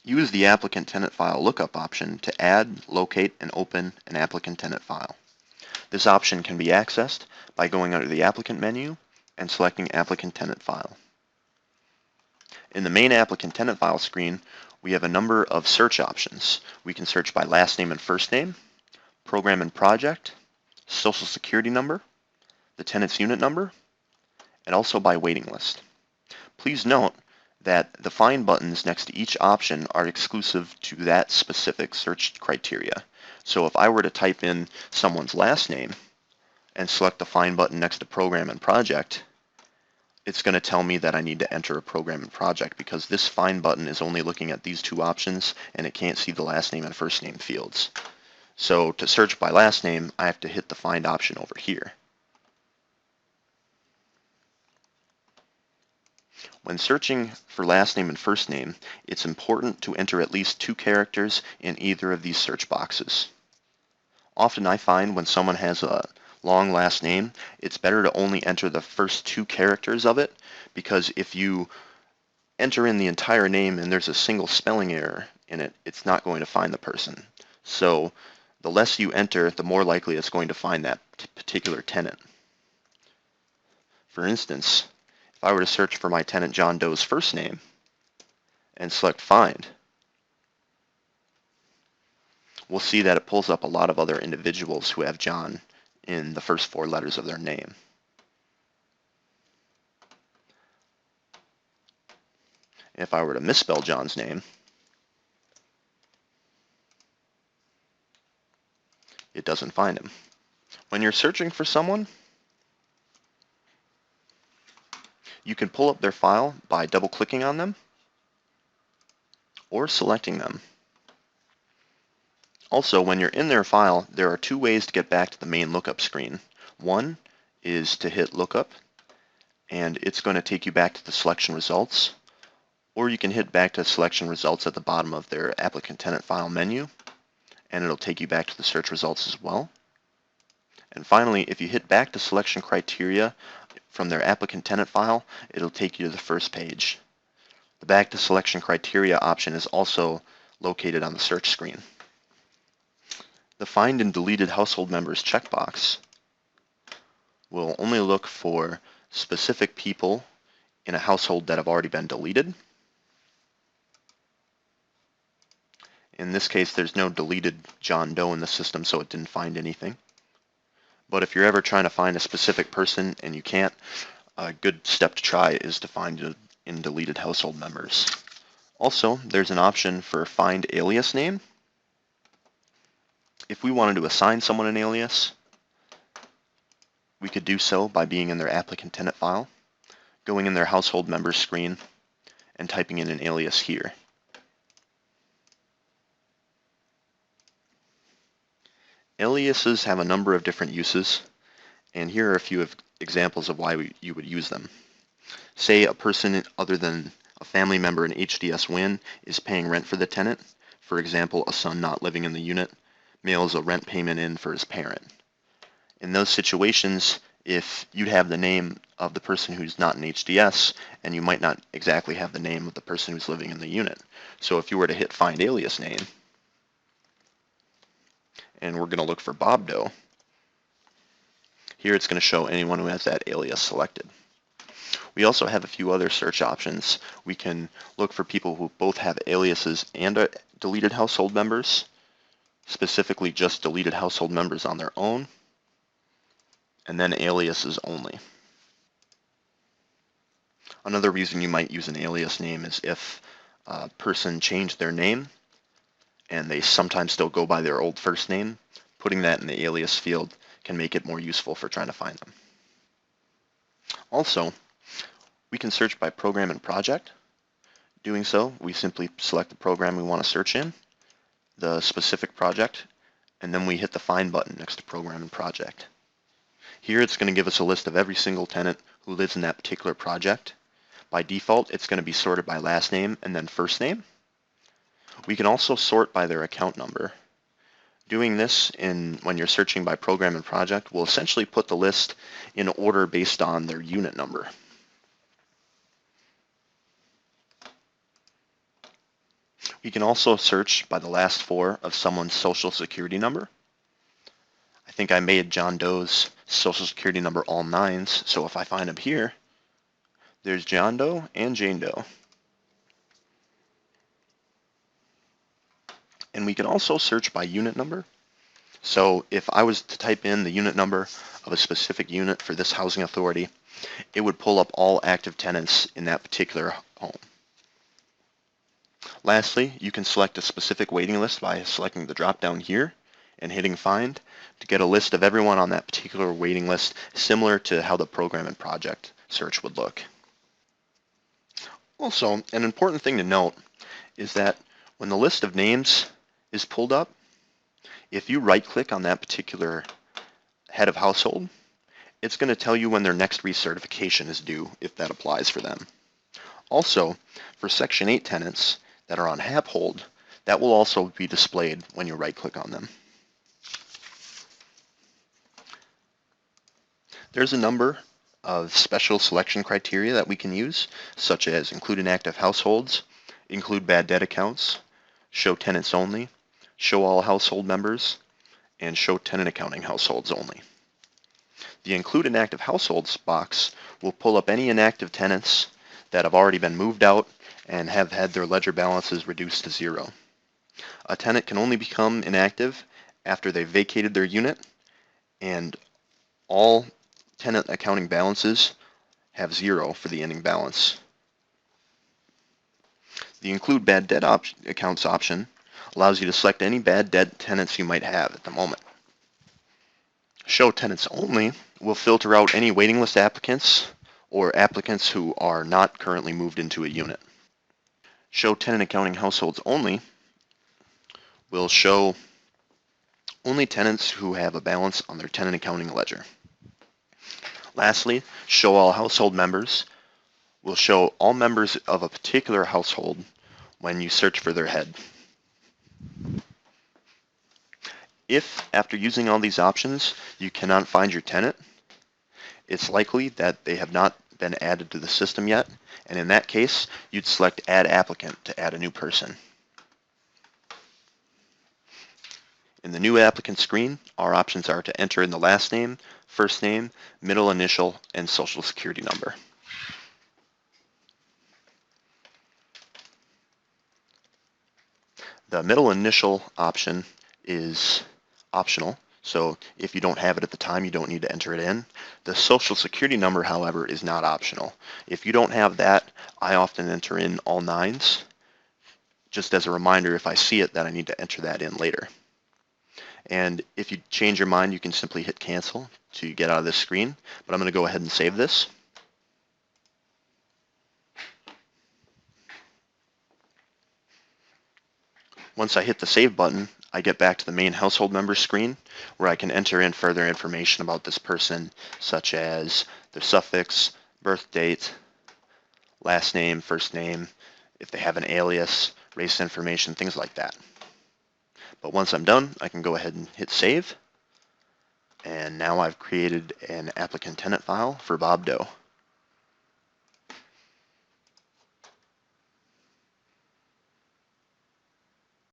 Use the Applicant Tenant File Lookup option to add, locate, and open an applicant tenant file. This option can be accessed by going under the Applicant menu and selecting Applicant Tenant File. In the main Applicant Tenant File screen, we have a number of search options. We can search by last name and first name, program and project, social security number, the tenant's unit number, and also by waiting list. Please note that the Find buttons next to each option are exclusive to that specific search criteria. So if I were to type in someone's last name and select the Find button next to Program and Project, it's going to tell me that I need to enter a program and project because this Find button is only looking at these two options and it can't see the last name and first name fields. So to search by last name, I have to hit the Find option over here. When searching for last name and first name, it's important to enter at least 2 characters in either of these search boxes. Often I find when someone has a long last name, it's better to only enter the first 2 characters of it, because if you enter in the entire name and there's a single spelling error in it, it's not going to find the person. So the less you enter, the more likely it's going to find that particular tenant. For instance, if I were to search for my tenant John Doe's first name and select Find, we'll see that it pulls up a lot of other individuals who have John in the first 4 letters of their name. If I were to misspell John's name, it doesn't find him. When you're searching for someone, you can pull up their file by double-clicking on them or selecting them. Also, when you're in their file, there are 2 ways to get back to the main lookup screen. One is to hit Lookup, and it's going to take you back to the selection results, or you can hit back to selection results at the bottom of their Applicant Tenant File menu, and it'll take you back to the search results as well. And finally, if you hit back to selection criteria from their Applicant Tenant File, it'll take you to the first page. The back to selection criteria option is also located on the search screen. The Find and Deleted Household Members checkbox will only look for specific people in a household that have already been deleted. In this case, there's no deleted John Doe in the system, so it didn't find anything. But if you're ever trying to find a specific person and you can't, a good step to try is to find in deleted household members. Also, there's an option for Find Alias Name. If we wanted to assign someone an alias, we could do so by being in their Applicant Tenant File, going in their Household Members screen, and typing in an alias here. Aliases have a number of different uses, and here are a few examples of why you would use them. Say a person other than a family member in HDS Win is paying rent for the tenant. For example, a son not living in the unit mails a rent payment in for his parent. In those situations, if you'd have the name of the person who's not in HDS, and you might not exactly have the name of the person who's living in the unit. So if you were to hit Find Alias Name, and we're going to look for Bob Doe, here it's going to show anyone who has that alias selected. We also have a few other search options. We can look for people who both have aliases and deleted household members, specifically just deleted household members on their own, and then aliases only. Another reason you might use an alias name is if a person changed their name and they sometimes still go by their old first name. Putting that in the alias field can make it more useful for trying to find them. Also, we can search by program and project. Doing so, we simply select the program we want to search in, the specific project, and then we hit the Find button next to Program and Project. Here it's going to give us a list of every single tenant who lives in that particular project. By default, it's going to be sorted by last name and then first name. We can also sort by their account number. Doing this when you're searching by program and project will essentially put the list in order based on their unit number. You can also search by the last four of someone's social security number. I think I made John Doe's social security number all 9s, so if I find him here, there's John Doe and Jane Doe. And we can also search by unit number. So if I was to type in the unit number of a specific unit for this housing authority, it would pull up all active tenants in that particular home. Lastly, you can select a specific waiting list by selecting the drop-down here and hitting Find to get a list of everyone on that particular waiting list, similar to how the program and project search would look. Also, an important thing to note is that when the list of names is pulled up, if you right-click on that particular head of household, it's going to tell you when their next recertification is due, if that applies for them. Also, for Section 8 tenants that are on HAP hold, that will also be displayed when you right-click on them. There's a number of special selection criteria that we can use, such as include inactive households, include bad debt accounts, show tenants only, show all household members, and show tenant accounting households only. The include inactive households box will pull up any inactive tenants that have already been moved out and have had their ledger balances reduced to 0. A tenant can only become inactive after they've vacated their unit and all tenant accounting balances have 0 for the ending balance. The include bad debt accounts option allows you to select any bad debt tenants you might have at the moment. Show tenants only will filter out any waiting list applicants or applicants who are not currently moved into a unit. Show tenant accounting households only will show only tenants who have a balance on their tenant accounting ledger. Lastly, show all household members will show all members of a particular household when you search for their head. If, after using all these options, you cannot find your tenant, it's likely that they have not been added to the system yet, and in that case, you'd select Add Applicant to add a new person. In the new applicant screen, our options are to enter in the last name, first name, middle initial, and social security number. The middle initial option is optional, so if you don't have it at the time, you don't need to enter it in. The social security number, however, is not optional. If you don't have that, I often enter in all 9s, just as a reminder if I see it that I need to enter that in later. And if you change your mind, you can simply hit cancel to get out of this screen, but I'm going to go ahead and save this. Once I hit the save button, I get back to the main household members screen where I can enter in further information about this person, such as their suffix, birth date, last name, first name, if they have an alias, race information, things like that. But once I'm done, I can go ahead and hit save. And now I've created an applicant tenant file for Bob Doe.